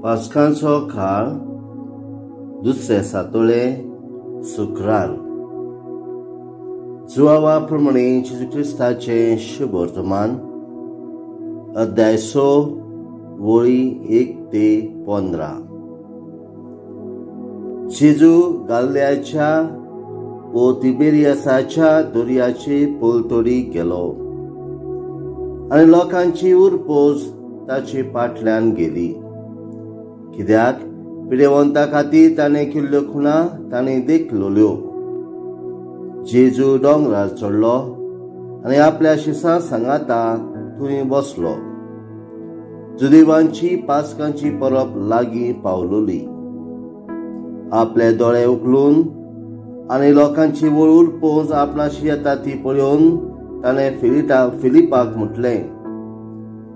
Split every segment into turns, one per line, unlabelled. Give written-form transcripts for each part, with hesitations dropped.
पास्कांचो काळ दुसरे सातोळे शुक्रार जुवावा प्रमाणे जेजू क्रिस्ताचे शुभ वर्तमान अध्याय 6 वळी 1 ते 15। जेजू गालिलेयाच्या व तिबेरियासाच्या दर्याचे पलतडी गेलो आणि लोकांची उरपोस ताचे फाटल्यान गेली, कित्याक पिडेवंता खातीर ताणें केल्ल्यो खुणा ताणें देखलोल्यो। जेजू दोंगरार चडलो आनी आपल्या शिसां सांगाता थंय बसलो। जुदेवांची पास्कांची परब लागीं पावलोली। आपले दोळे उगलून आनी लोकांची वळ उरपोस आपणाशी येता ती पळोवन ताणें फिलिपाक म्हटलें,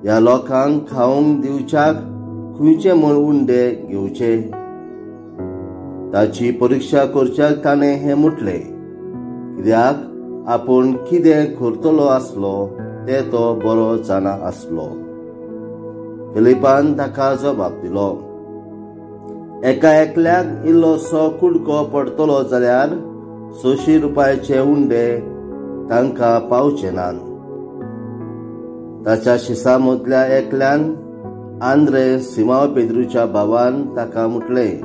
ह्या लोकांक खावंक दिवच्याक खंयचे म्हूण उंडे घेवचे? ताची परिक्षा करच्याक ताणें हें म्हटलें, कित्याक आपूण कितें करतलो आसलो तें तो बरो जाणा आसलो। फिलिपान ताका जबाब दिलो, एका एकल्याक इल्लोसो कुडको पडतलो जाल्यार 600 रुपयाचे उंडे तांकां पावचे नात। ताच्या शिसां मदल्या एकल्यान आंद्रे सिमाव पेद्रूच्या भावान ताका म्हटलें,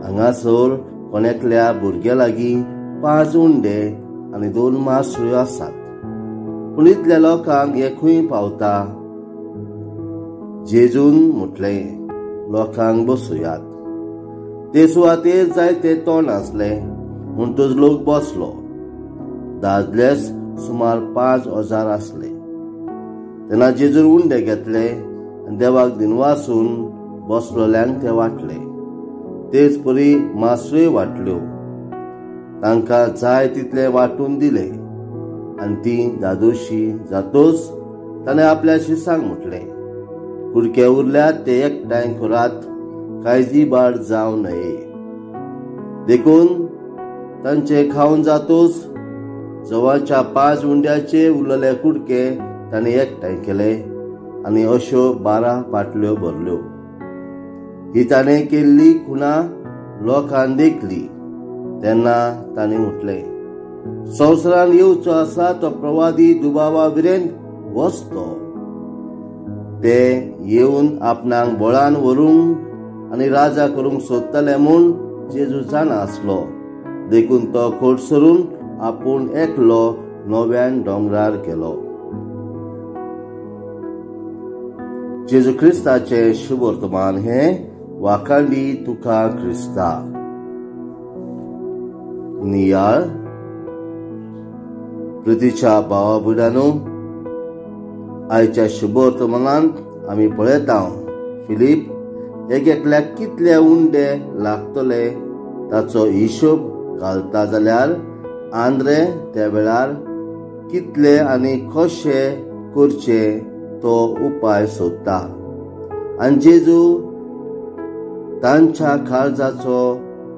हांगासर कोणेकल्या भुरग्या लागीं 5 उंडे आनी 2 मासळ्यो आसात, पूण इतल्या लोकांक हे खंय पावता? जेजून म्हटलें, लोकांक बसुयात। ते सुवातेर जायते तोंड आसले म्हूण तो लोक बसलो। दादलेच सुमार 5000 आसले। तेन्ना जेजून उंडे घेतले आनी देवाक दिनवासून बसलोल्यांक ते वाटले। तेच परी मासळ्यो वाटल्यो, तांकां जाय तितले वाटून दिले। आनी ती दादोशी जातोच ताणें आपल्या शिसांक म्हटलें, कुडके उरल्यात ते एकठांय करात, काळजीबाड जावं नये। देखून तांचे खावन जातोच जवळच्या 5 उंड्याचे उरलेले कुडके ताणें एकठांय केले आनी अश्यो 12 पाटल्यो भरल्यो। ही ताणें केल्ली खुणा लोकांक देखली। तेन्ना ताणें म्हटलें, संवसारान येवचो आसा तो प्रवादी दुबावा विरेन वचतो। ते येवन आपणाक बळान व्हरूंक आनी राजा करूंक सोदतले म्हूण जेजू जाणा आसलो। देखून तो खोट सरून आपूण एकलो नव्यान दोंगरार गेलो। जेजू क्रिस्ताचे शुभ वर्तमान हे वाखांडी तुका क्रिस्ता। नियाळ प्रितीच्या भावा भयणांनो, आयच्या शुभ वर्तमानांत आमी पळयता फिलीप एकल्याक कितले उंडे लागतले ताचो हिशोब घालता जाल्यार आंद्रे त्या वेळार कितले आनी कशे करचे तो उपाय सोदता। आनी जेजू तांच्या काळजाचो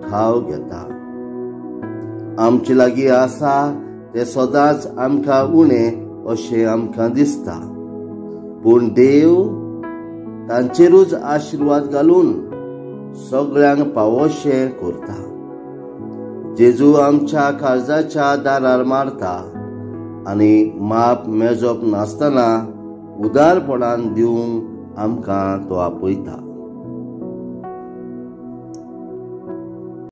ठाव घेता। आमचे लागीं आसा ते सदांच आमकां उणें अशें आमकां दिसता, पूण देव तांचेरूच आशिर्वाद घालून सगळ्यांक पावोशें करता। जेजू आमच्या काळजाच्या दारार मारता आनी माप मेजप नासतना उदारपणान दिवंक आमकां तो आपयता।